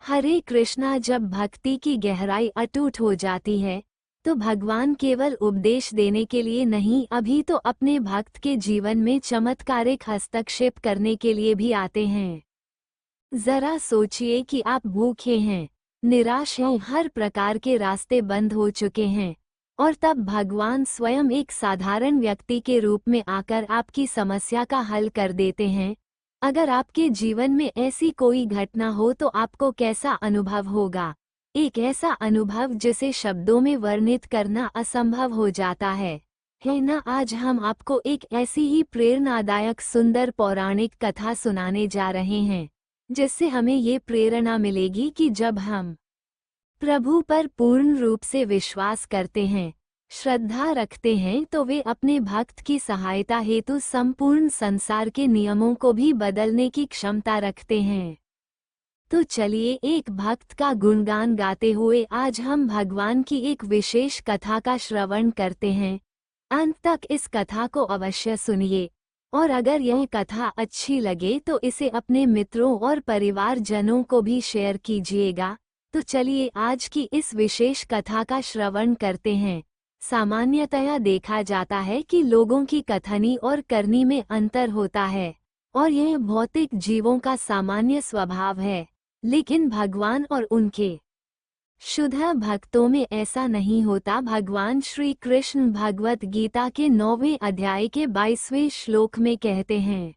हरे कृष्णा। जब भक्ति की गहराई अटूट हो जाती है तो भगवान केवल उपदेश देने के लिए नहीं, अभी तो अपने भक्त के जीवन में चमत्कारिक हस्तक्षेप करने के लिए भी आते हैं। जरा सोचिए कि आप भूखे हैं, निराश हैं, हर प्रकार के रास्ते बंद हो चुके हैं, और तब भगवान स्वयं एक साधारण व्यक्ति के रूप में आकर आपकी समस्या का हल कर देते हैं। अगर आपके जीवन में ऐसी कोई घटना हो तो आपको कैसा अनुभव होगा? एक ऐसा अनुभव जिसे शब्दों में वर्णित करना असंभव हो जाता है ना? आज हम आपको एक ऐसी ही प्रेरणादायक सुंदर पौराणिक कथा सुनाने जा रहे हैं जिससे हमें ये प्रेरणा मिलेगी कि जब हम प्रभु पर पूर्ण रूप से विश्वास करते हैं, श्रद्धा रखते हैं, तो वे अपने भक्त की सहायता हेतु संपूर्ण संसार के नियमों को भी बदलने की क्षमता रखते हैं। तो चलिए एक भक्त का गुणगान गाते हुए आज हम भगवान की एक विशेष कथा का श्रवण करते हैं। अंत तक इस कथा को अवश्य सुनिए, और अगर यह कथा अच्छी लगे तो इसे अपने मित्रों और परिवारजनों को भी शेयर कीजिएगा। तो चलिए आज की इस विशेष कथा का श्रवण करते हैं। सामान्यतया देखा जाता है कि लोगों की कथनी और करनी में अंतर होता है, और यह भौतिक जीवों का सामान्य स्वभाव है, लेकिन भगवान और उनके शुद्ध भक्तों में ऐसा नहीं होता। भगवान श्री कृष्ण भगवत गीता के 9वें अध्याय के 22वें श्लोक में कहते हैं,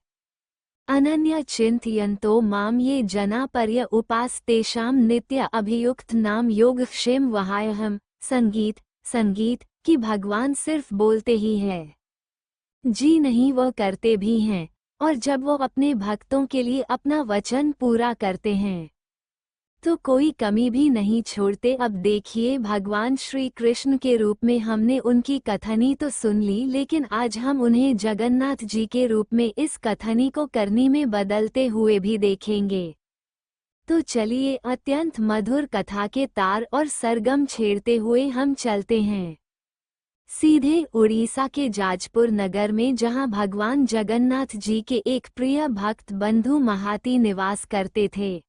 अनन्य चिंतयन्तो माम ये जना पर्य उपास्तेषाम नित्य अभियुक्त नाम योगक्षेम वहायहम। संगीत कि भगवान सिर्फ बोलते ही है, जी नहीं, वह करते भी हैं, और जब वो अपने भक्तों के लिए अपना वचन पूरा करते हैं तो कोई कमी भी नहीं छोड़ते। अब देखिए, भगवान श्री कृष्ण के रूप में हमने उनकी कथनी तो सुन ली, लेकिन आज हम उन्हें जगन्नाथ जी के रूप में इस कथनी को करनी में बदलते हुए भी देखेंगे। तो चलिए अत्यंत मधुर कथा के तार और सरगम छेड़ते हुए हम चलते हैं सीधे उड़ीसा के जाजपुर नगर में, जहां भगवान जगन्नाथ जी के एक प्रिय भक्त बंधु महाती निवास करते थे।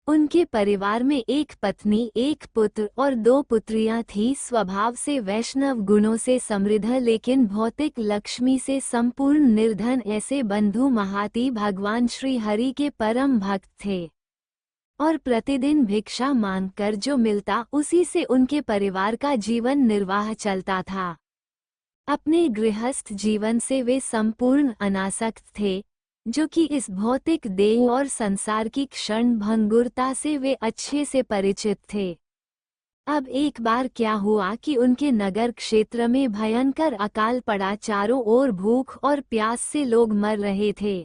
उनके परिवार में एक पत्नी, एक पुत्र और 2 पुत्रियां थीं। स्वभाव से वैष्णव गुणों से समृद्ध लेकिन भौतिक लक्ष्मी से संपूर्ण निर्धन ऐसे बंधु महाती भगवान श्री हरि के परम भक्त थे, और प्रतिदिन भिक्षा मांगकर जो मिलता उसी से उनके परिवार का जीवन निर्वाह चलता था। अपने गृहस्थ जीवन से वे संपूर्ण अनासक्त थे, जो कि इस भौतिक देह और संसार की क्षण भंगुरता से वे अच्छे से परिचित थे। अब एक बार क्या हुआ कि उनके नगर क्षेत्र में भयंकर अकाल पड़ा। चारों ओर भूख और प्यास से लोग मर रहे थे।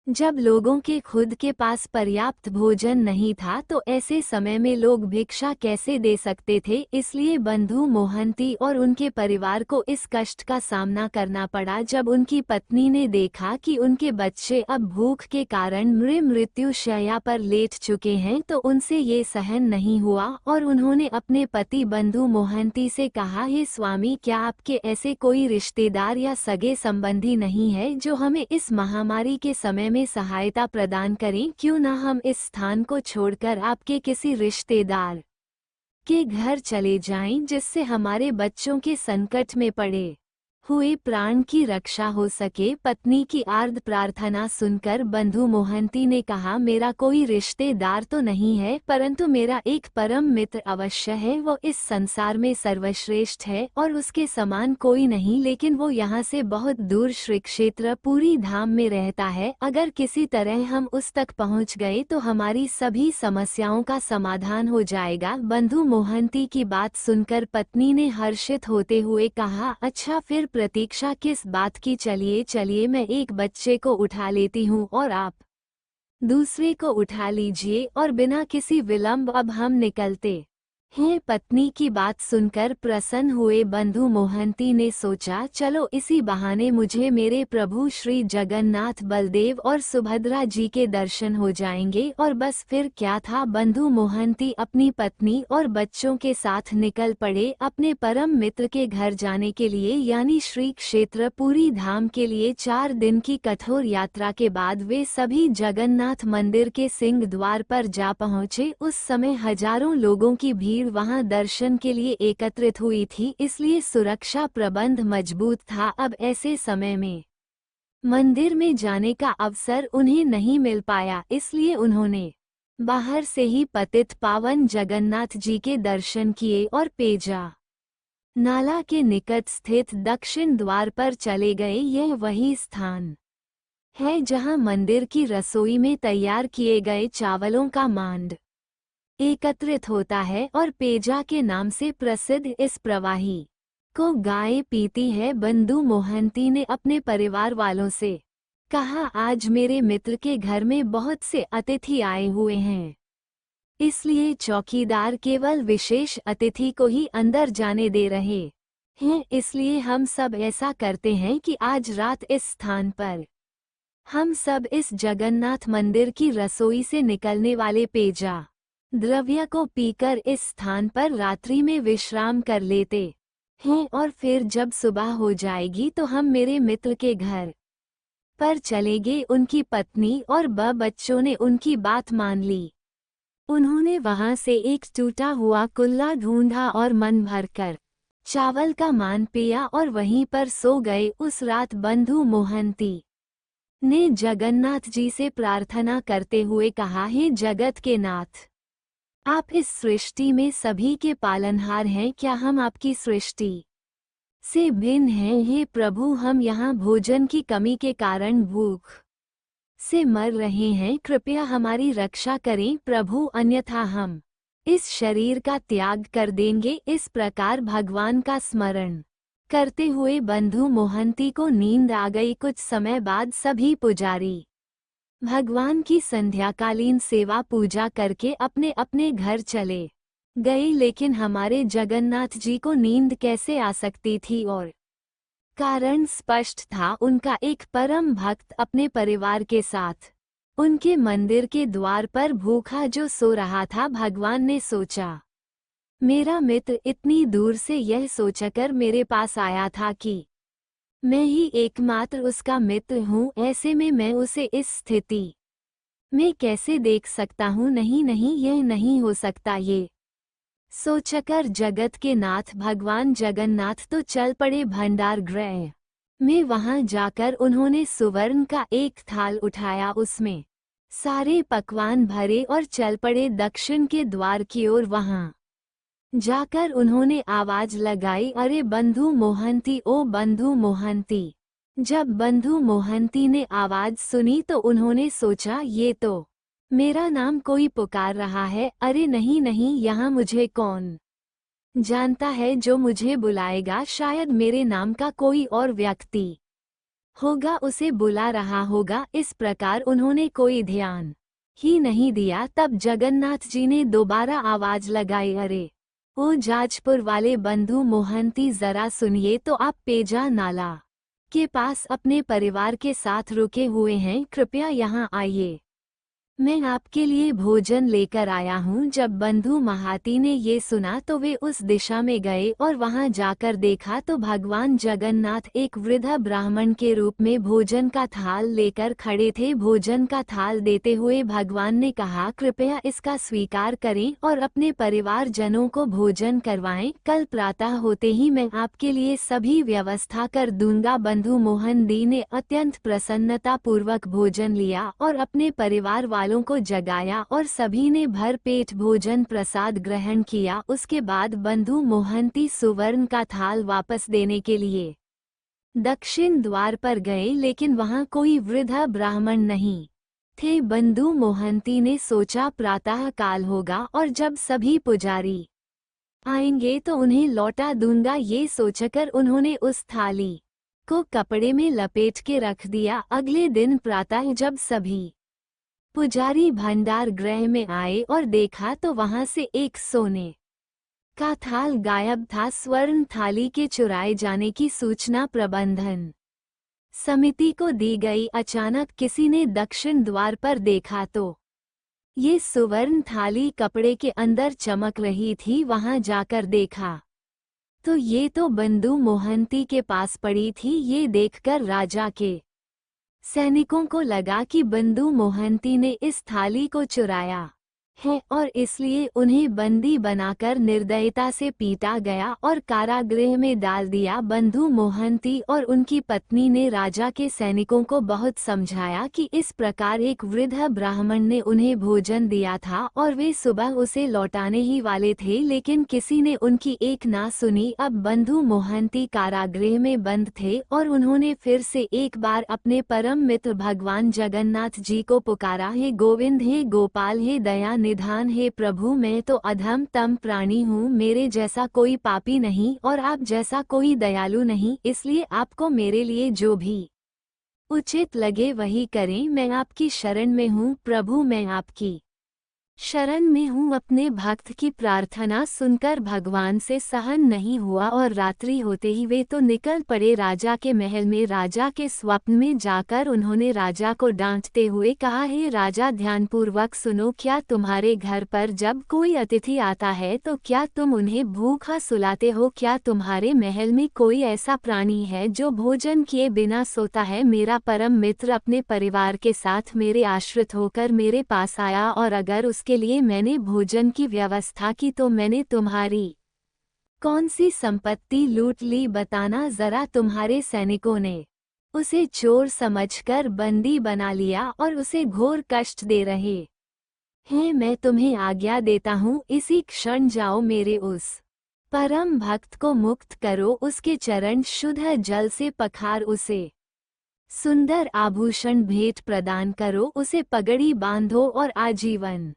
जब लोगों के खुद के पास पर्याप्त भोजन नहीं था तो ऐसे समय में लोग भिक्षा कैसे दे सकते थे, इसलिए बंधु मोहंती और उनके परिवार को इस कष्ट का सामना करना पड़ा। जब उनकी पत्नी ने देखा कि उनके बच्चे अब भूख के कारण मृत्यु शैया पर लेट चुके हैं तो उनसे ये सहन नहीं हुआ, और उन्होंने अपने पति बंधु मोहंती से कहा, हे स्वामी, क्या आपके ऐसे कोई रिश्तेदार या सगे संबंधी नहीं है जो हमें इस महामारी के समय में सहायता प्रदान करें? क्यों न हम इस स्थान को छोड़कर आपके किसी रिश्तेदार के घर चले जाएं, जिससे हमारे बच्चों के संकट में पड़े हुए प्राण की रक्षा हो सके। पत्नी की आर्द प्रार्थना सुनकर बंधु मोहंती ने कहा, मेरा कोई रिश्तेदार तो नहीं है, परंतु मेरा एक परम मित्र अवश्य है। वो इस संसार में सर्वश्रेष्ठ है और उसके समान कोई नहीं, लेकिन वो यहाँ से बहुत दूर श्री क्षेत्र पूरी धाम में रहता है। अगर किसी तरह हम उस तक पहुँच गए तो हमारी सभी समस्याओं का समाधान हो जाएगा। बंधु मोहंती की बात सुनकर पत्नी ने हर्षित होते हुए कहा, अच्छा, फिर प्रतीक्षा किस बात की? चलिए मैं एक बच्चे को उठा लेती हूँ और आप दूसरे को उठा लीजिए, और बिना किसी विलंब अब हम निकलते है पत्नी की बात सुनकर प्रसन्न हुए बंधु मोहंती ने सोचा, चलो इसी बहाने मुझे मेरे प्रभु श्री जगन्नाथ, बलदेव और सुभद्रा जी के दर्शन हो जाएंगे। और बस फिर क्या था, बंधु मोहंती अपनी पत्नी और बच्चों के साथ निकल पड़े अपने परम मित्र के घर जाने के लिए, यानी श्री क्षेत्र पुरी धाम के लिए। 4 दिन की कठोर यात्रा के बाद वे सभी जगन्नाथ मंदिर के सिंह द्वार पर जा पहुँचे। उस समय हजारों लोगों की भीड़ वहां दर्शन के लिए एकत्रित हुई थी, इसलिए सुरक्षा प्रबंध मजबूत था। अब ऐसे समय में मंदिर में जाने का अवसर उन्हें नहीं मिल पाया, इसलिए उन्होंने बाहर से ही पतित पावन जगन्नाथ जी के दर्शन किए और पेजा नाला के निकट स्थित दक्षिण द्वार पर चले गए। यह वही स्थान है जहां मंदिर की रसोई में तैयार किए गए चावलों का मांड एकत्रित होता है और पेजा के नाम से प्रसिद्ध इस प्रवाही को गाय पीती है। बंधु मोहंती ने अपने परिवार वालों से कहा, आज मेरे मित्र के घर में बहुत से अतिथि आए हुए हैं, इसलिए चौकीदार केवल विशेष अतिथि को ही अंदर जाने दे रहे हैं। इसलिए हम सब ऐसा करते हैं कि आज रात इस स्थान पर हम सब इस जगन्नाथ मंदिर की रसोई से निकलने वाले पेजा द्रव्य को पीकर इस स्थान पर रात्रि में विश्राम कर लेते हैं, और फिर जब सुबह हो जाएगी तो हम मेरे मित्र के घर पर चलेंगे। उनकी पत्नी और बच्चों ने उनकी बात मान ली। उन्होंने वहां से एक टूटा हुआ कुल्ला ढूंढा और मन भरकर चावल का मान पिया और वहीं पर सो गए। उस रात बंधु मोहंती ने जगन्नाथ जी से प्रार्थना करते हुए कहा, हे जगत के नाथ, आप इस सृष्टि में सभी के पालनहार हैं, क्या हम आपकी सृष्टि से भिन्न हैं? हे प्रभु, हम यहाँ भोजन की कमी के कारण भूख से मर रहे हैं, कृपया हमारी रक्षा करें प्रभु, अन्यथा हम इस शरीर का त्याग कर देंगे। इस प्रकार भगवान का स्मरण करते हुए बंधु मोहंती को नींद आ गई। कुछ समय बाद सभी पुजारी भगवान की संध्याकालीन सेवा पूजा करके अपने अपने घर चले गए, लेकिन हमारे जगन्नाथ जी को नींद कैसे आ सकती थी? और कारण स्पष्ट था, उनका एक परम भक्त अपने परिवार के साथ उनके मंदिर के द्वार पर भूखा जो सो रहा था। भगवान ने सोचा, मेरा मित्र इतनी दूर से यह सोचकर मेरे पास आया था कि मैं ही एकमात्र उसका मित्र हूँ, ऐसे में मैं उसे इस स्थिति में कैसे देख सकता हूँ? नहीं नहीं, यह नहीं हो सकता। ये सोचकर जगत के नाथ भगवान जगन्नाथ तो चल पड़े भंडार गृह में। वहां जाकर उन्होंने सुवर्ण का एक थाल उठाया, उसमें सारे पकवान भरे और चल पड़े दक्षिण के द्वार की ओर। वहां जाकर उन्होंने आवाज लगाई, अरे बंधु मोहंती, ओ बंधु मोहंती। जब बंधु मोहंती ने आवाज सुनी तो उन्होंने सोचा, ये तो मेरा नाम कोई पुकार रहा है। अरे नहीं नहीं, यहाँ मुझे कौन जानता है जो मुझे बुलाएगा? शायद मेरे नाम का कोई और व्यक्ति होगा, उसे बुला रहा होगा। इस प्रकार उन्होंने कोई ध्यान ही नहीं दिया। तब जगन्नाथ जी ने दोबारा आवाज लगाई, अरे ओ जाजपुर वाले बंधु मोहंती, जरा सुनिए तो, आप पेजा नाला के पास अपने परिवार के साथ रुके हुए हैं, कृपया यहाँ आइए, मैं आपके लिए भोजन लेकर आया हूँ। जब बंधु महाती ने ये सुना तो वे उस दिशा में गए और वहाँ जाकर देखा तो भगवान जगन्नाथ एक वृद्ध ब्राह्मण के रूप में भोजन का थाल लेकर खड़े थे। भोजन का थाल देते हुए भगवान ने कहा, कृपया इसका स्वीकार करें और अपने परिवार जनों को भोजन करवाएं। कल प्रातः होते ही मैं आपके लिए सभी व्यवस्था कर दूंगा। बंधु मोहन दी ने अत्यंत प्रसन्नता पूर्वक भोजन लिया और अपने परिवार वालों को जगाया और सभी ने भर पेट भोजन प्रसाद ग्रहण किया। उसके बाद बंधु मोहंती सुवर्ण का थाल वापस देने के लिए दक्षिण द्वार पर गए, लेकिन वहां कोई वृद्ध ब्राह्मण नहीं थे। बंधु मोहंती ने सोचा, प्रातः काल होगा और जब सभी पुजारी आएंगे तो उन्हें लौटा दूंगा। ये सोचकर उन्होंने उस थाली को कपड़े में लपेट के रख दिया। अगले दिन प्रातः जब सभी पुजारी भंडार गृह में आए और देखा तो वहां से एक सोने का थाल गायब था। स्वर्ण थाली के चुराए जाने की सूचना प्रबंधन समिति को दी गई। अचानक किसी ने दक्षिण द्वार पर देखा तो ये सुवर्ण थाली कपड़े के अंदर चमक रही थी। वहां जाकर देखा तो ये तो बंधु मोहंती के पास पड़ी थी। ये देखकर राजा के सैनिकों को लगा कि बंधु मोहंती ने इस थाली को चुराया है और इसलिए उन्हें बंदी बनाकर निर्दयता से पीटा गया और कारागृह में डाल दिया। बंधु मोहंती और उनकी पत्नी ने राजा के सैनिकों को बहुत समझाया कि इस प्रकार एक वृद्ध ब्राह्मण ने उन्हें भोजन दिया था और वे सुबह उसे लौटाने ही वाले थे, लेकिन किसी ने उनकी एक ना सुनी। अब बंधु मोहंती कारागृह में बंद थे और उन्होंने फिर से एक बार अपने परम मित्र भगवान जगन्नाथ जी को पुकारा, हे गोविंद, हे गोपाल, हे दया निधान, हे प्रभु, मैं तो अधम तम प्राणी हूँ। मेरे जैसा कोई पापी नहीं और आप जैसा कोई दयालु नहीं, इसलिए आपको मेरे लिए जो भी उचित लगे वही करें। मैं आपकी शरण में हूँ प्रभु, मैं आपकी शरण में हूँ। अपने भक्त की प्रार्थना सुनकर भगवान से सहन नहीं हुआ और रात्रि होते ही वे तो निकल पड़े राजा के महल में। राजा के स्वप्न में जाकर उन्होंने राजा को डांटते हुए कहा, हे राजा, ध्यानपूर्वक सुनो। क्या तुम्हारे घर पर जब कोई अतिथि आता है तो क्या तुम उन्हें भूखा सुलाते हो? क्या तुम्हारे महल में कोई ऐसा प्राणी है जो भोजन किए बिना सोता है? मेरा परम मित्र अपने परिवार के साथ मेरे आश्रित होकर मेरे पास आया और अगर उसके लिए मैंने भोजन की व्यवस्था की तो मैंने तुम्हारी कौन सी संपत्ति लूट ली? बताना जरा। तुम्हारे सैनिकों ने उसे चोर समझकर बंदी बना लिया और उसे घोर कष्ट दे रहे हैं। मैं तुम्हें आज्ञा देता हूँ, इसी क्षण जाओ, मेरे उस परम भक्त को मुक्त करो, उसके चरण शुद्ध जल से पखार, उसे सुंदर आभूषण भेंट प्रदान करो, उसे पगड़ी बांधो और आजीवन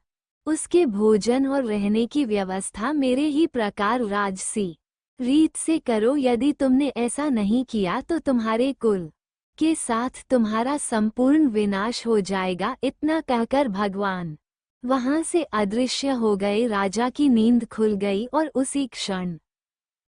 उसके भोजन और रहने की व्यवस्था मेरे ही प्रकार राजसी रीत से करो। यदि तुमने ऐसा नहीं किया तो तुम्हारे कुल के साथ तुम्हारा संपूर्ण विनाश हो जाएगा। इतना कहकर भगवान वहां से अदृश्य हो गए। राजा की नींद खुल गई और उसी क्षण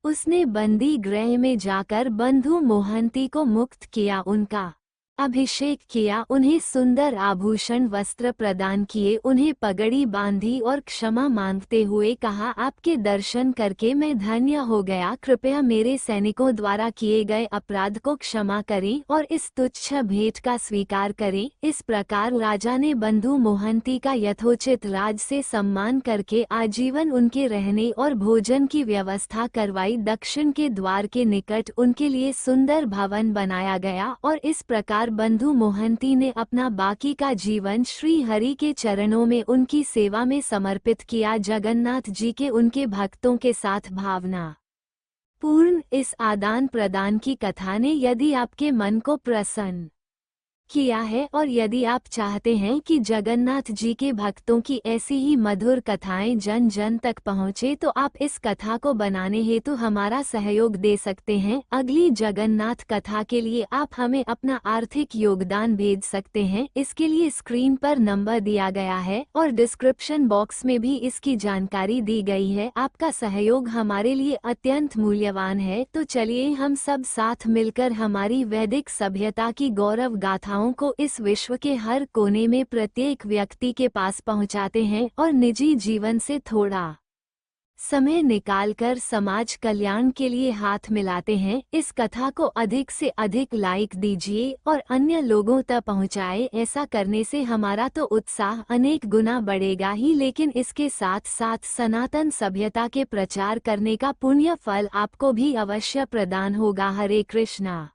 उसने बंदी गृह में जाकर बंधु मोहंती को मुक्त किया, उनका अभिषेक किया, उन्हें सुंदर आभूषण वस्त्र प्रदान किए, उन्हें पगड़ी बांधी और क्षमा मांगते हुए कहा, आपके दर्शन करके मैं धन्य हो गया। कृपया मेरे सैनिकों द्वारा किए गए अपराध को क्षमा करें और इस तुच्छ भेंट का स्वीकार करें। इस प्रकार राजा ने बंधु मोहंती का यथोचित राज से सम्मान करके आजीवन उनके रहने और भोजन की व्यवस्था करवाई। दक्षिण के द्वार के निकट उनके लिए सुंदर भवन बनाया गया और इस प्रकार बंधु मोहंती ने अपना बाकी का जीवन श्री हरि के चरणों में उनकी सेवा में समर्पित किया। जगन्नाथ जी के उनके भक्तों के साथ भावना पूर्ण इस आदान प्रदान की कथा ने यदि आपके मन को प्रसन्न किया है और यदि आप चाहते हैं कि जगन्नाथ जी के भक्तों की ऐसी ही मधुर कथाएं जन जन तक पहुंचे तो आप इस कथा को बनाने हेतु हमारा सहयोग दे सकते हैं। अगली जगन्नाथ कथा के लिए आप हमें अपना आर्थिक योगदान भेज सकते हैं। इसके लिए स्क्रीन पर नंबर दिया गया है और डिस्क्रिप्शन बॉक्स में भी इसकी जानकारी दी गई है। आपका सहयोग हमारे लिए अत्यंत मूल्यवान है। तो चलिए हम सब साथ मिलकर हमारी वैदिक सभ्यता की गौरव गाथाओं को इस विश्व के हर कोने में प्रत्येक व्यक्ति के पास पहुंचाते हैं और निजी जीवन से थोड़ा समय निकालकर समाज कल्याण के लिए हाथ मिलाते हैं। इस कथा को अधिक से अधिक लाइक दीजिए और अन्य लोगों तक पहुंचाए। ऐसा करने से हमारा तो उत्साह अनेक गुना बढ़ेगा ही, लेकिन इसके साथ साथ सनातन सभ्यता के प्रचार करने का पुण्य फल आपको भी अवश्य प्रदान होगा। हरे कृष्णा।